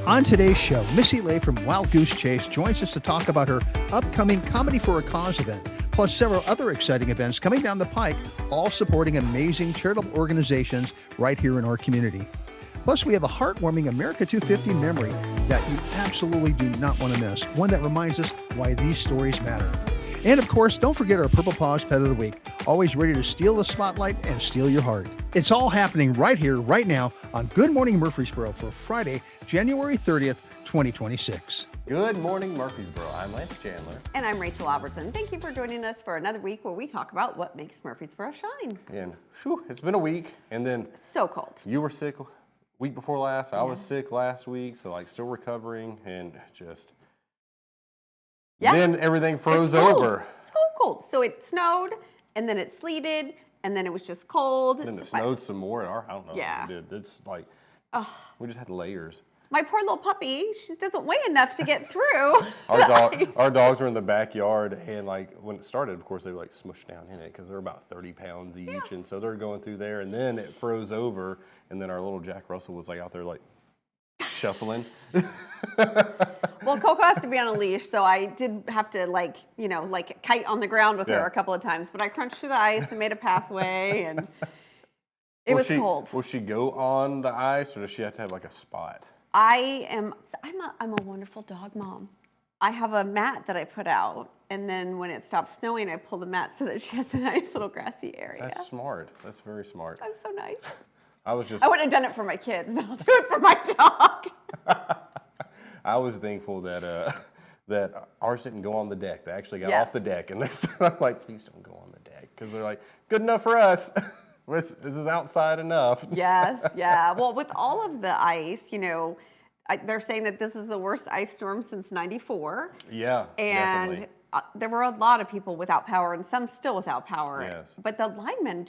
On today's show, Missy Lay from Wild Goose Chase joins us to talk about her upcoming Comedy for a Cause event, plus several other exciting events coming down the pike, all supporting amazing charitable organizations right here in our community. Plus, we have a heartwarming America 250 memory that you absolutely do not want to miss, one that reminds us why these stories matter. And of course, don't forget our Purple Paws Pet of the Week, always ready to steal the spotlight and steal your heart. It's all happening right here, right now on Good Morning Murfreesboro for Friday, January 30th, 2026. Good morning, Murfreesboro. I'm Lance Chandler. And I'm Rachel Albertson. Thank you for joining us for another week where we talk about what makes Murfreesboro shine. And it's been a week, and then so cold. You were sick week before last. I was sick last week, so still recovering, and just then everything froze over. It's cold. So it snowed, and then it sleeted, and then it was just cold. And then it snowed some more. I don't know what it did. It's like we just had layers. My poor little puppy, she doesn't weigh enough to get through. Our dogs were in the backyard, and when it started, of course, they were smushed down in it because they're about 30 pounds each, and so they're going through there, and then it froze over, and then our little Jack Russell was out there shuffling. Well, Coco has to be on a leash, so I did have to kite on the ground with her a couple of times, but I crunched through the ice and made a pathway, and it was cold. Will she go on the ice, or does she have to have a spot? I'm a wonderful dog mom. I have a mat that I put out, and then when it stops snowing, I pull the mat so that she has a nice little grassy area. That's smart. That's very smart. I'm so nice. I wouldn't have done it for my kids, but I'll do it for my dog. I was thankful that that ours didn't go on the deck. They actually got off the deck, and I'm like, please don't go on the deck, because they're good enough for us. This is outside enough. Yes, yeah. Well, with all of the ice, they're saying that this is the worst ice storm since '94. Yeah, and definitely. There were a lot of people without power, and some still without power. Yes. But the linemen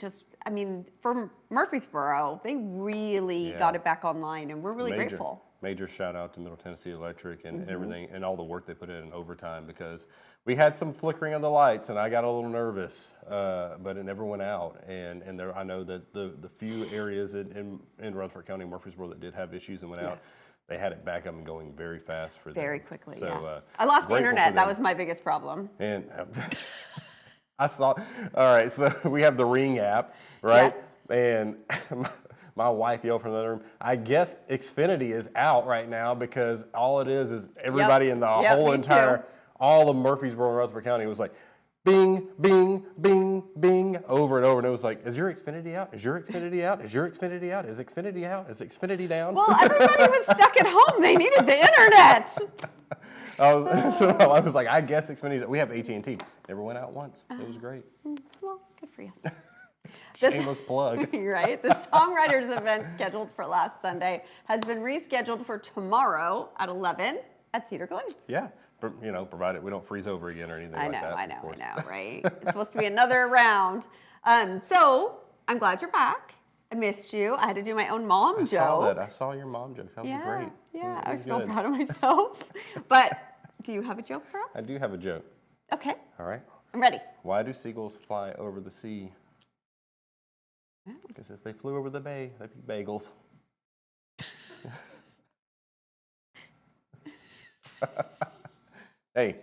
for Murfreesboro, they really got it back online, and we're really grateful. Major shout out to Middle Tennessee Electric and everything, and all the work they put in overtime, because we had some flickering of the lights, and I got a little nervous, but it never went out. And I know that the few areas in Rutherford County, Murfreesboro, that did have issues and went out, they had it back up and going very fast for them. Very quickly, so, I lost the internet. That was my biggest problem. And I saw, all right, so we have the Ring app, right? Yeah. And my wife yelled from the other room, I guess Xfinity is out right now, because all it is everybody in the whole entire, all of Murfreesboro and Rutherford County was bing, bing, bing, bing, over and over. And it was is your Xfinity out? Is your Xfinity out? Is your Xfinity out? Is Xfinity out? Is Xfinity down? Well, everybody was stuck at home. They needed the internet. I was like, I guess Xfinity's out. We have AT&T. Never went out once. It was great. Well, good for you. Shameless plug. Right. The Songwriters event scheduled for last Sunday has been rescheduled for tomorrow at 11 at Cedar Glades. Yeah. Provided we don't freeze over again or anything like that. I know, right? It's supposed to be another round. So I'm glad you're back. I missed you. I had to do my own mom joke. I saw that. I saw your mom joke. That was great. Yeah, I was so proud of myself. But do you have a joke for us? I do have a joke. Okay. All right. I'm ready. Why do seagulls fly over the sea? Because if they flew over the bay, they'd be bagels. Hey,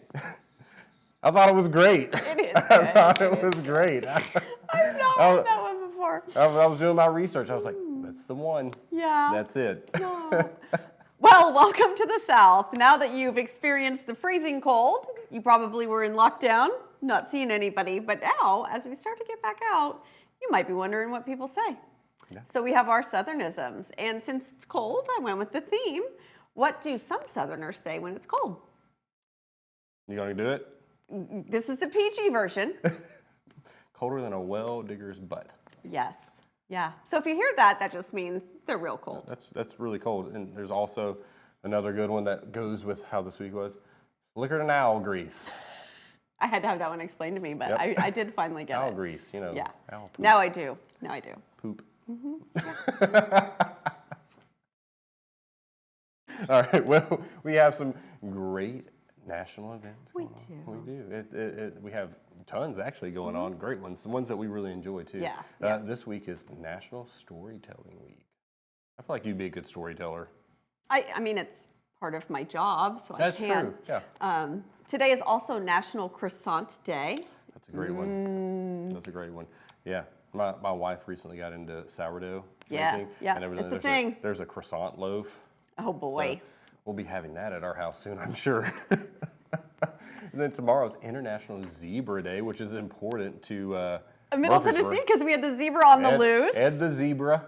I thought it was great. It is. I thought it was great. I've not heard that one before. I was doing my research. I was like, that's the one. Yeah. That's it. No. Well, welcome to the South. Now that you've experienced the freezing cold, you probably were in lockdown, not seeing anybody. But now, as we start to get back out, you might be wondering what people say. Yeah. So we have our Southernisms. And since it's cold, I went with the theme. What do some Southerners say when it's cold? You gonna do it? This is the PG version. Colder than a well digger's butt. Yes. Yeah. So if you hear that, that just means they're real cold. That's really cold. And there's also another good one that goes with how this week was. Slicker than owl grease. I had to have that one explained to me, but I did finally get owl it. Owl grease, Yeah. Owl poop. Now I do. Poop. Mm-hmm. Yeah. All right. Well, we have some great national events going on. We do. We have tons actually going on. Great ones. The ones that we really enjoy too. Yeah. This week is National Storytelling Week. I feel like you'd be a good storyteller. I mean, it's part of my job, so That's I can. true, yeah. Today is also National Croissant Day. That's a great one. That's a great one. Yeah, my wife recently got into sourdough making. Yeah, and everything. it's a thing. There's a croissant loaf. Oh boy. So we'll be having that at our house soon, I'm sure. And then tomorrow's International Zebra Day, which is important to Middle Murfreesboro. Tennessee, because we had the zebra on the loose. And the zebra.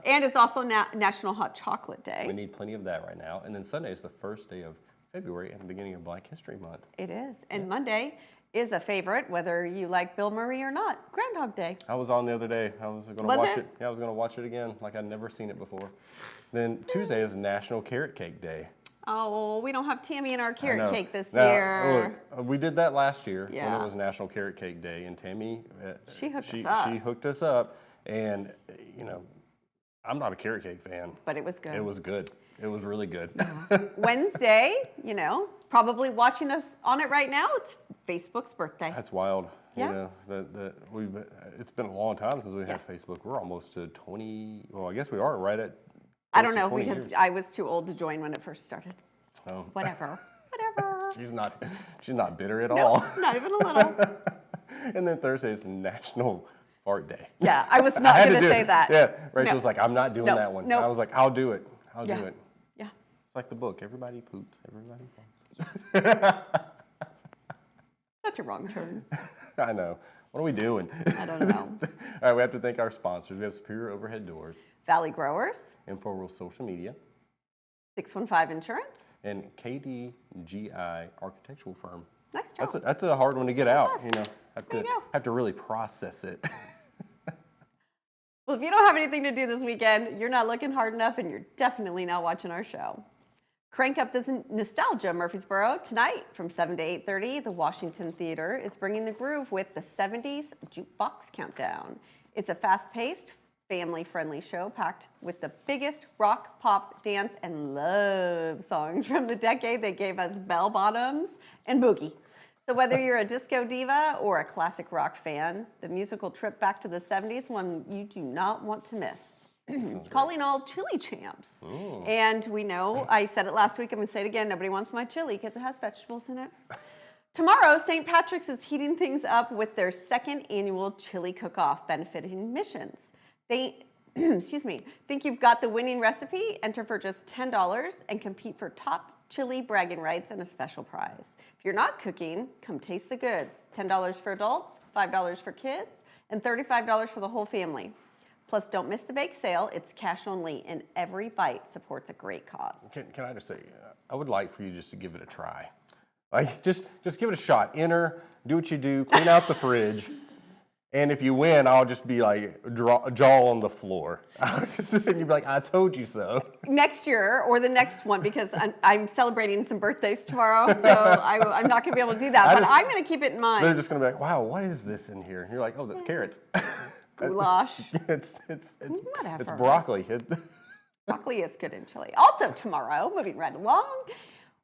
And it's also National Hot Chocolate Day. We need plenty of that right now. And then Sunday is the first day of February and the beginning of Black History Month. It is. And Monday is a favorite, whether you like Bill Murray or not. Groundhog Day. I was on the other day. I was going to watch it. Yeah, I was going to watch it again, like I'd never seen it before. Then Tuesday is National Carrot Cake Day. Oh, we don't have Tammy in our carrot cake this Now, year. Look, we did that last year when Yeah. it was National Carrot Cake Day, and Tammy, She hooked us up. She hooked us up, and you know, I'm not a carrot cake fan. But it was good. It was good. It was really good. Wednesday, you know, probably watching us on it right now. It's Facebook's birthday. That's wild. Yeah. You know, it's been a long time since we had Facebook. We're almost to 20. Well, I guess we are right at. I don't close to know 20 because years. I was too old to join when it first started. Oh. Whatever. Whatever. She's not bitter at No, all. not even a little. And then Thursday is National Fart Day. Yeah, I was not going to say that. Yeah, Rachel was like, I'm not doing No, that one. no. I was like, I'll do it. I'll do it. Yeah. It's like the book. Everybody poops. Everybody farts. Such a wrong turn. I know. What are we doing? I don't know. All right, we have to thank our sponsors. We have Superior Overhead Doors, Valley Growers, InfoWorld Social Media, 615 Insurance. and KDGi Architectural Firm. Nice job. That's a hard one to get out. You know, There you go. have to really process it. Well, if you don't have anything to do this weekend, you're not looking hard enough and you're definitely not watching our show. Crank up this nostalgia, Murfreesboro. Tonight from 7 to 8:30, the Washington Theater is bringing the groove with the 70s Jukebox Countdown. It's a fast-paced, family-friendly show packed with the biggest rock, pop, dance, and love songs from the decade that gave us bell bottoms and boogie. So whether you're a disco diva or a classic rock fan, the musical trip back to the 70s, one you do not want to miss. Calling all chili champs. Ooh. And we know, I said it last week, I'm going to say it again, nobody wants my chili because it has vegetables in it. Tomorrow, St. Patrick's is heating things up with their second annual chili cook-off benefiting missions. They, excuse me, think you've got the winning recipe? Enter for just $10 and compete for top chili bragging rights and a special prize. If you're not cooking, come taste the goods. $10 for adults, $5 for kids, and $35 for the whole family. Plus, don't miss the bake sale. It's cash only, and every bite supports a great cause. Can I just say, I would like for you just to give it a try. Like, just give it a shot. Enter, do what you do, clean out the fridge, and if you win, I'll just be like, jaw on the floor. And you'd be like, I told you so. Next year, or the next one, because I'm celebrating some birthdays tomorrow, so I'm not going to be able to do that, but I'm going to keep it in mind. They're just going to be like, wow, what is this in here? And you're like, oh, that's carrots. Goulash. It's Whatever. broccoli. Broccoli is good in chili. Also tomorrow, moving right along,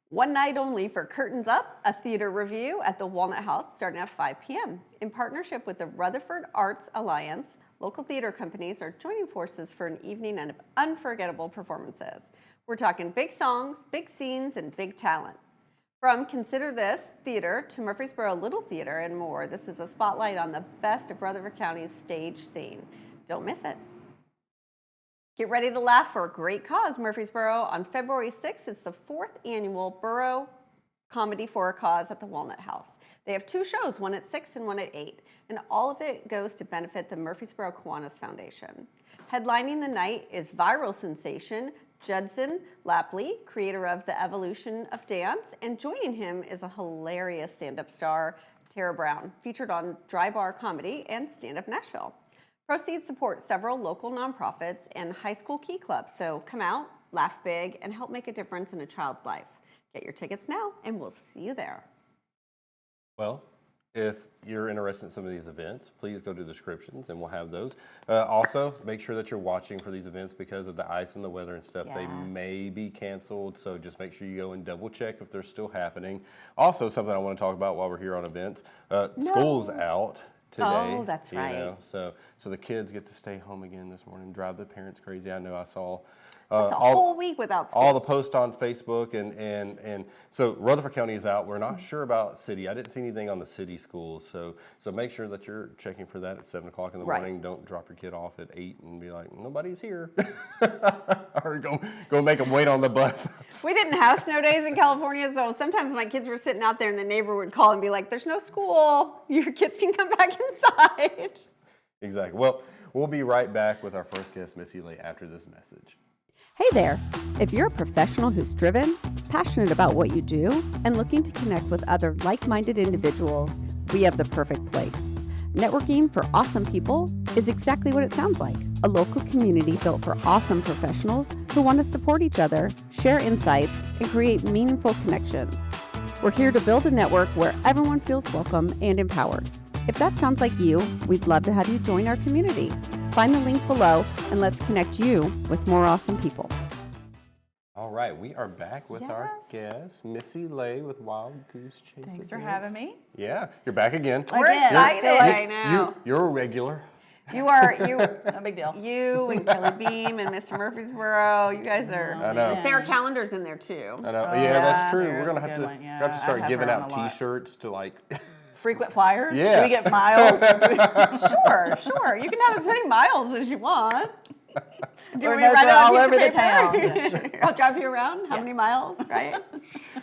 one night only for Curtains Up, a theater review at the Walnut House starting at 5 p.m. In partnership with the Rutherford Arts Alliance, local theater companies are joining forces for an evening of unforgettable performances. We're talking big songs, big scenes, and big talent. From Consider This Theater to Murfreesboro Little Theater and more, this is a spotlight on the best of Rutherford County's stage scene. Don't miss it. Get ready to laugh for a great cause, Murfreesboro. On February 6th, it's the 4th annual Boro Comedy for a Cause at the Walnut House. They have 2 shows, one at 6 and one at 8, and all of it goes to benefit the Murfreesboro Kiwanis Foundation. Headlining the night is viral sensation Judson Lapley, creator of The Evolution of Dance, and joining him is a hilarious stand-up star, Tara Brown, featured on Dry Bar Comedy and Stand Up Nashville. Proceeds support several local nonprofits and high school key clubs, so come out, laugh big, and help make a difference in a child's life. Get your tickets now, and we'll see you there. Well, if you're interested in some of these events, please go to the descriptions and we'll have those. Also, make sure that you're watching for these events because of the ice and the weather and stuff. They may be canceled, so just make sure you go and double check if they're still happening. Also, something I want to talk about while we're here on events, school's out today. Oh, that's you right. know, so the kids get to stay home again this morning, drive the parents crazy. I know I saw It's a whole week without school. all the posts on Facebook, and so Rutherford County is out. We're not sure about city. I didn't see anything on the city schools, so make sure that you're checking for that at 7 o'clock in the morning. Don't drop your kid off at 8 and be like, nobody's here, or go make them wait on the bus. We didn't have snow days in California, so sometimes my kids were sitting out there and the neighbor would call and be like, there's no school. Your kids can come back inside. Exactly. Well, we'll be right back with our first guest, Missy Lay, after this message. Hey there. If you're a professional who's driven, passionate about what you do, and looking to connect with other like-minded individuals, we have the perfect place. Networking for awesome people is exactly what it sounds like. A local community built for awesome professionals who want to support each other, share insights, and create meaningful connections. We're here to build a network where everyone feels welcome and empowered. If that sounds like you, we'd love to have you join our community. Find the link below and let's connect you with more awesome people. All right, we are back with our guest, Missy Lay with Wild Goose Chase. Thanks for having me. Yeah, you're back again. We're excited right now. You're a regular. You are, No big deal. you and Kelly Beam and Mr. Murfreesboro, you guys are, I know. and Sarah Calendar's in there too. I know. Oh, Yeah, that's yeah, true. Sarah's We're gonna a have good to, one, yeah. have to I start have giving her on out a lot. T-shirts to like. Frequent flyers? Yeah. Do we get miles? Sure. You can have as many miles as you want. Do Or we knows write we're it on all a piece over of the paper? town. Yeah, sure. I'll drive you around. How many miles, right?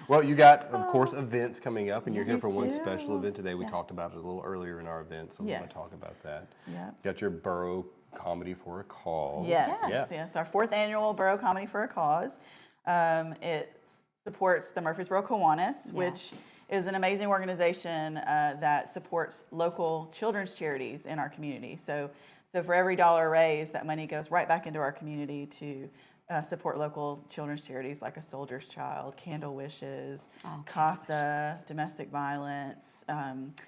Well, you got, of course, events coming up, and you're here We for one do. special event today. We talked about it a little earlier in our event, so we're going Yes. to talk about that. Yeah. Got your Boro Comedy for a Cause. Yes. Yeah. Yes. Our 4th annual Boro Comedy for a Cause. It supports the Murfreesboro Kiwanis, which is an amazing organization that supports local children's charities in our community. So for every dollar raised, that money goes right back into our community to support local children's charities like A Soldier's Child, Candle Wishes, CASA, domestic violence.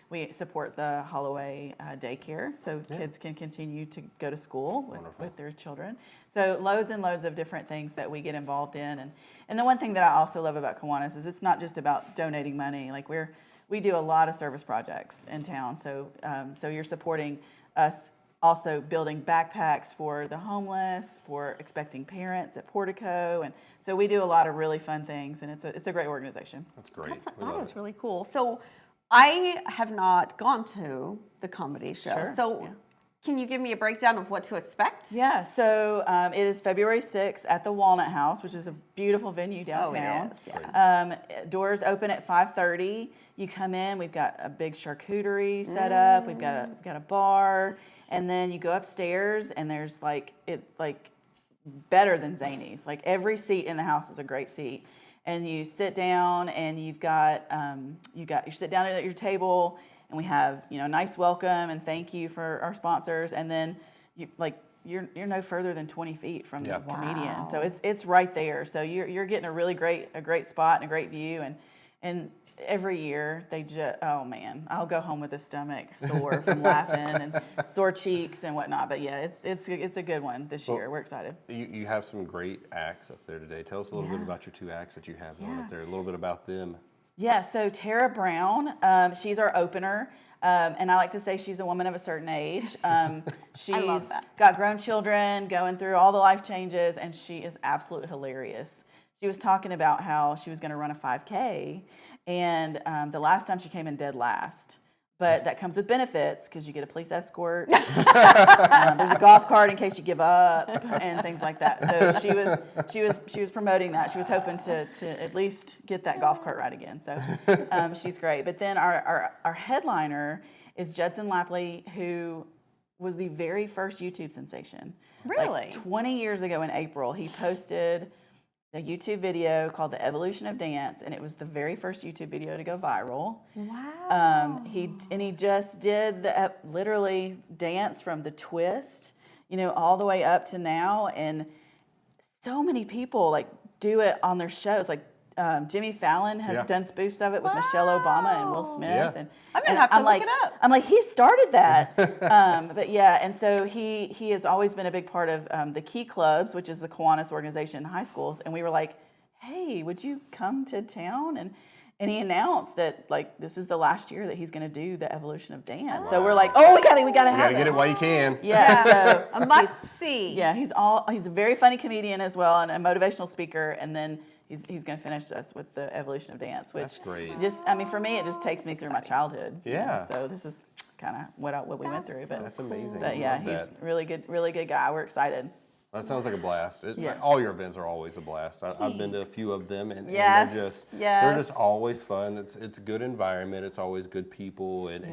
We support the Holloway daycare, so kids can continue to go to school with their children. So loads and loads of different things that we get involved in. And the one thing that I also love about Kiwanis is it's not just about donating money. Like we do a lot of service projects in town. So you're supporting us also building backpacks for the homeless, for expecting parents at Portico, and so we do a lot of really fun things, and it's a great organization. That's great. That is really cool. So I have not gone to the comedy show. Sure, So yeah. can you give me a breakdown of what to expect? Yeah, so it is February 6th at the Walnut House, which is a beautiful venue downtown. Oh, it is, yeah. Doors open at 5:30. You come in, we've got a big charcuterie set up, we've got a bar, and then you go upstairs and there's like better than Zany's. Like every seat in the house is a great seat. And you sit down and you sit down at your table, and we have, nice welcome and thank you for our sponsors, and then you're no further than 20 feet from the comedian. Wow. So it's right there. So you're getting a really great spot and a great view, and every year they just, oh man, I'll go home with a stomach sore from laughing and sore cheeks and whatnot. But yeah, it's a good one this year. We're excited. You have some great acts up there today. Tell us a little bit about your 2 acts that you have going up there. A little bit about them. Yeah, so Tara Brown, she's our opener, and I like to say she's a woman of a certain age. She's I love that. got grown children, going through all the life changes, and she is absolutely hilarious. She was talking about how she was going to run a 5K, and the last time she came in dead last. But that comes with benefits because you get a police escort. There's a golf cart in case you give up and things like that. So she was promoting that. She was hoping to at least get that golf cart right again. So she's great. But then our headliner is Judson Lapley, who was the very first YouTube sensation. Really? Like 20 years ago in April, he posted a YouTube video called The Evolution of Dance, and it was the very first YouTube video to go viral. Wow. He just did the literally dance from the twist, all the way up to now, and so many people do it on their shows. Like Jimmy Fallon has done spoofs of it with Michelle Obama and Will Smith. Yeah. And I'm gonna have to look it up. I'm like, he started that. But yeah, and so he has always been a big part of the Key Clubs, which is the Kiwanis organization in high schools. And we were like, hey, would you come to town? And he announced that like this is the last year that he's going to do the evolution of dance. So we're like, oh, we got to You have gotta get it while you can. Yeah, so A must see. yeah, he's a very funny comedian as well and a motivational speaker. And then he's going to finish us with the evolution of dance, which That's great. for me, it just takes me through my childhood. you know, Yeah. So this is kind of what we went through. But That's amazing. But yeah, I love he's that. really good guy. We're excited. That sounds like a blast. Yeah. All your events are always a blast. I've been to a few of them, and Yes, they're just always fun. It's a good environment. It's always good people, and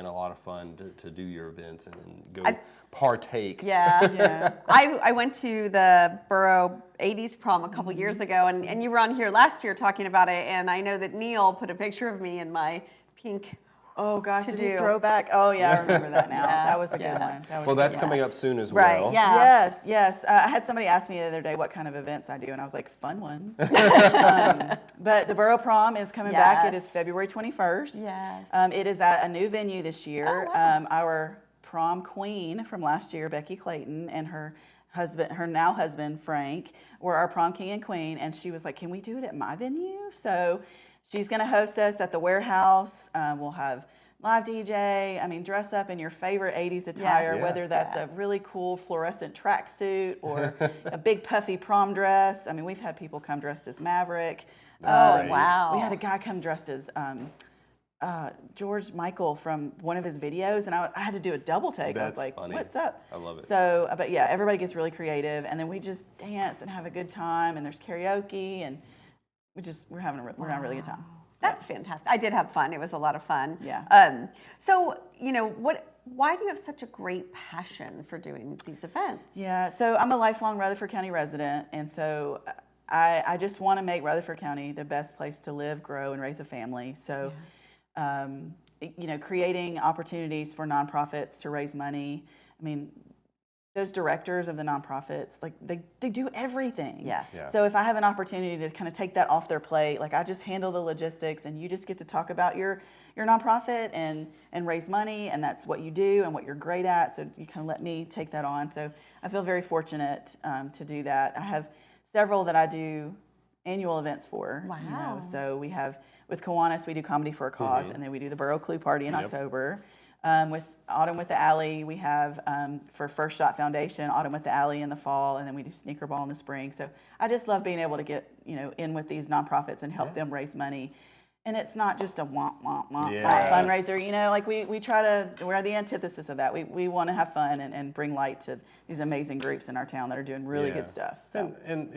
a lot of fun to do your events and go partake. Yeah. Yeah. I went to the Boro 80s prom a couple years ago, and you were on here last year talking about it, and I know that Neil put a picture of me in my pink. Oh gosh, To did he do. throw back? Oh yeah, I remember that now. Yeah, That was a good yeah. one. That was Well, a that's good coming one. up soon as Right, well. yeah. Yes. I had somebody ask me the other day what kind of events I do, and I was like, fun ones. But the Borough Prom is coming back. It Yes. is February 21st. Yes. It is at a new venue this year. Oh, wow. Our prom queen from last year, Becky Clayton, and her now husband, Frank, were our prom king and queen, and she was like, can we do it at my venue? So she's going to host us at the warehouse. We'll have live DJ. I mean, dress up in your favorite 80s attire, Yeah. whether that's a really cool fluorescent tracksuit or a big puffy prom dress. I mean, we've had people come dressed as Maverick. Oh, Great. wow. We had a guy come dressed as George Michael from one of his videos, and I had to do a double take. I was That's like, funny. what's up? I love it. So, but yeah, everybody gets really creative, and then we just dance and have a good time, and there's karaoke, and we're having a really good time. That's fantastic. I did have fun. It was a lot of fun. Yeah. So, why do you have such a great passion for doing these events? Yeah, so I'm a lifelong Rutherford County resident, and so I just want to make Rutherford County the best place to live, grow, and raise a family. So, creating opportunities for nonprofits to raise money. I mean, those directors of the nonprofits, like they do everything. Yeah. Yeah. So if I have an opportunity to kind of take that off their plate, like I just handle the logistics, and you just get to talk about your nonprofit and raise money, and that's what you do and what you're great at. So you kind of let me take that on. So I feel very fortunate to do that. I have several that I do annual events for. Wow. So we have with Kiwanis, we do Comedy for a Cause, and then we do the Boro Clue Party in October. With Autumn with the Alley, we have for First Shot Foundation, Autumn with the Alley in the fall, and then we do Sneaker Ball in the spring. So I just love being able to get in with these nonprofits and help them raise money. And it's not just a fundraiser, like we try to, we're the antithesis of that. We want to have fun and bring light to these amazing groups in our town that are doing really good stuff. So And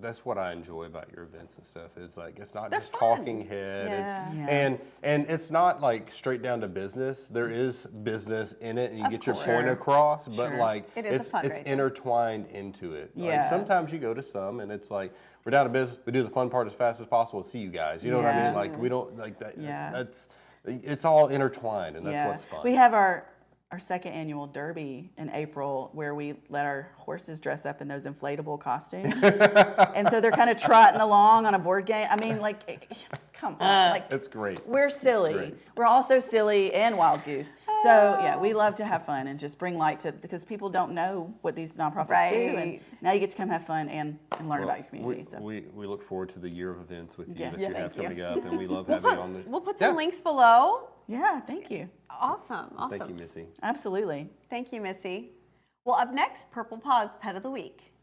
that's what I enjoy about your events and stuff. Is like it's not They're just fun. talking head. Yeah. And it's not like straight down to business. There is business in it, and you Of get your course. point across. But Sure. like It is a it's fundraiser. intertwined into it. Like Yeah. sometimes you go to some, and it's like we're down to business. We do the fun part as fast as possible. See you guys. You know what I Yeah. mean? Like we don't like that. Yeah. It's all intertwined, and that's what's fun. We have our second annual Derby in April, where we let our horses dress up in those inflatable costumes. And so they're kind of trotting along on a board game. I mean, like, come on. Like, It's great. we're silly. Great. We're also silly and wild goose. So, yeah, we love to have fun and just bring light to, because people don't know what these nonprofits do. And Right. now you get to come have fun and learn about your community. So. We look forward to the year of events with you Yeah. that Yeah, you have thank you. coming up, and we love having you on the. We'll put some Yeah. links below. Yeah, thank you. Awesome. Thank you, Missy. Absolutely. Thank you, Missy. Well, up next, Purple Paw's Pet of the Week.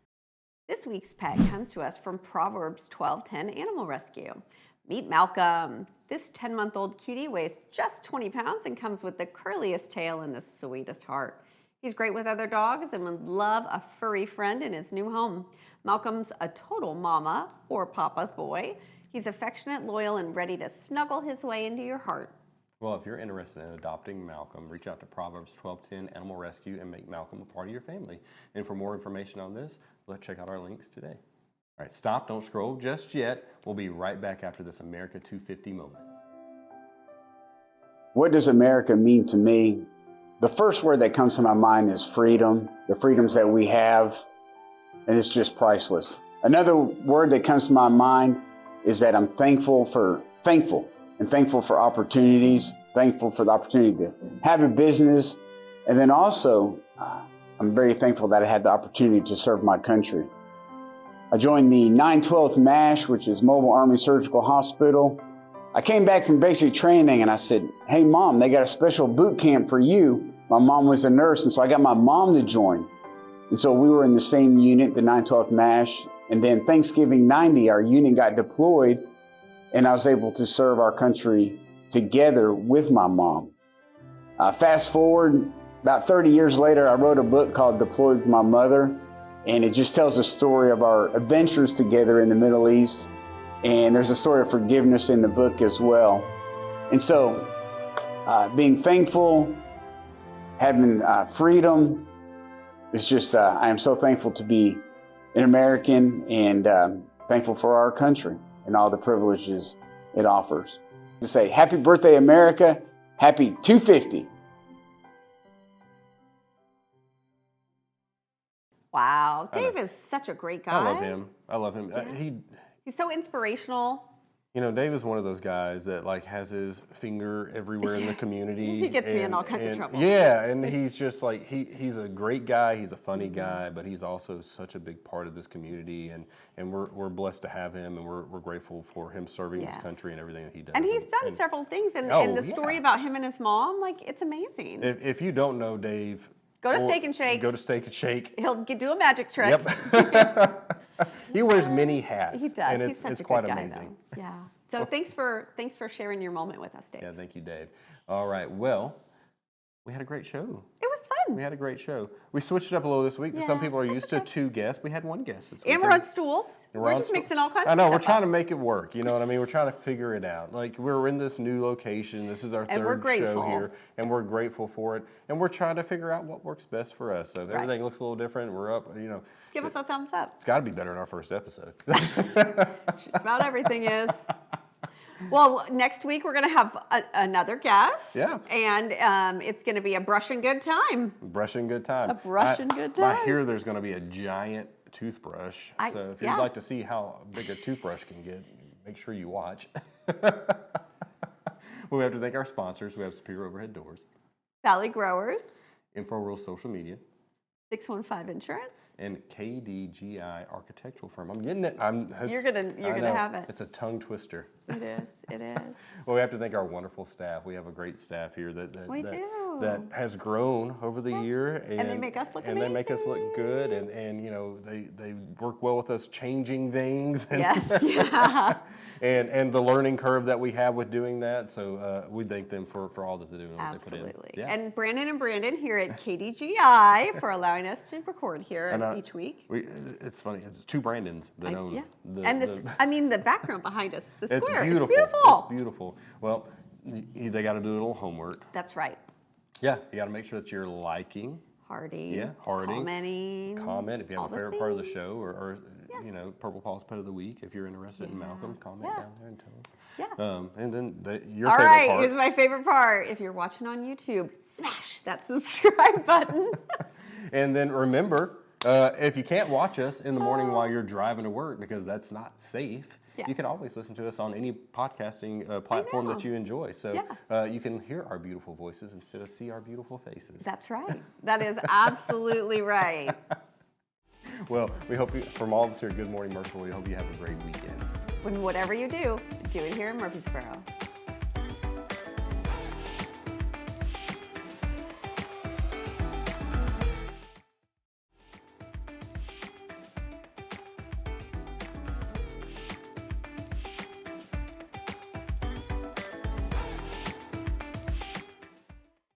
This week's pet comes to us from Proverbs 12:10 Animal Rescue. Meet Malcolm. This 10-month-old cutie weighs just 20 pounds and comes with the curliest tail and the sweetest heart. He's great with other dogs and would love a furry friend in his new home. Malcolm's a total mama or papa's boy. He's affectionate, loyal, and ready to snuggle his way into your heart. Well, if you're interested in adopting Malcolm, reach out to Proverbs 12:10 Animal Rescue and make Malcolm a part of your family. And for more information on this, let's check out our links today. All right, stop, don't scroll just yet. We'll be right back after this America 250 moment. What does America mean to me? The first word that comes to my mind is freedom, the freedoms that we have, and it's just priceless. Another word that comes to my mind is that I'm thankful for opportunities, thankful for the opportunity to have a business, and then also I'm very thankful that I had the opportunity to serve my country. I joined the 912th MASH, which is Mobile Army Surgical Hospital, I came back from basic training and I said, hey Mom, they got a special boot camp for you. My mom was a nurse, and so I got my mom to join. And so we were in the same unit, the 912th MASH, and then Thanksgiving 90, our unit got deployed, and I was able to serve our country together with my mom. Fast forward, about 30 years later, I wrote a book called Deployed with My Mother, and it just tells the story of our adventures together in the Middle East. And there's a story of forgiveness in the book as well. And so being thankful, having freedom, it's just, I am so thankful to be an American and thankful for our country and all the privileges it offers. To say, happy birthday, America, happy 250. Wow, Dave is such a great guy. I love him. I love him. Yeah. He's so inspirational. You know, Dave is one of those guys that like has his finger everywhere in the community. He gets me in all kinds of trouble. Yeah, and he's just like, he's a great guy, he's a funny guy, but he's also such a big part of this community, and we're blessed to have him, and we're grateful for him serving this country and everything that he does. And he's done several things, and the story about him and his mom, like, it's amazing. If you don't know Dave, go to Steak and Shake. Go to Steak and Shake. He'll do a magic trick. Yep. He wears many hats. He does. And He's such it's a quite good guy, amazing. though. Yeah. So thanks for sharing your moment with us, Dave. Yeah, thank you, Dave. All right. Well, we had a great show. It was fun. We had a great show. We switched it up a little this week. Yeah, Some people are that's used to 2 guests. We had 1 guest this week. And we're on stools. We're just mixing all kinds of stuff. I know, we're trying to make it work. You know what I mean? We're trying to figure it out. Like, we're in this new location. This is our third show here, and we're grateful for it. And we're trying to figure out what works best for us. So if everything looks a little different, we're up, you know. Give us a thumbs up. It's got to be better than our first episode. Just about everything is. Well, next week we're going to have another guest. Yeah. And it's going to be a brushing good time. Brushing good time. A brushing good time. I hear there's going to be a giant toothbrush. So if you'd like to see how big a toothbrush can get, make sure you watch. We have to thank our sponsors. We have Superior Overhead Doors, Valley Growers, InfoWorld Social Media, 615 Insurance, and KDGi Architectural Firm. I'm getting it. You're gonna have it. It's a tongue twister. It is. It is. Well, we have to thank our wonderful staff. We have a great staff here that has grown over the year, and they make us look amazing. They make us look good, and you know they work well with us changing things. And yes. Yeah. and the learning curve that we have with doing that. So we thank them for all that they do and what they put in. Absolutely. Yeah. And Brandon and Brandon here at KDGi for allowing us to record here each week. It's funny. It's 2 Brandons that own. The background behind us, the square. It's beautiful. It's beautiful. It's beautiful. Well, they got to do a little homework. That's right. Yeah, you got to make sure that you're liking. Hearting. Commenting. Comment if you have a favorite part of the show, or you know, Purple Paw's Pet of the Week. If you're interested in Malcolm, comment down there and tell us. Yeah. And then your favorite part. All right, here's my favorite part. If you're watching on YouTube, smash that subscribe button. And then remember, if you can't watch us in the morning while you're driving to work because that's not safe, you can always listen to us on any podcasting platform that you enjoy. So you can hear our beautiful voices instead of see our beautiful faces. That's right. That is absolutely right. Well, we hope from all of us here at Good Morning Murfreesboro, we hope you have a great weekend. When whatever you do it here in Murfreesboro.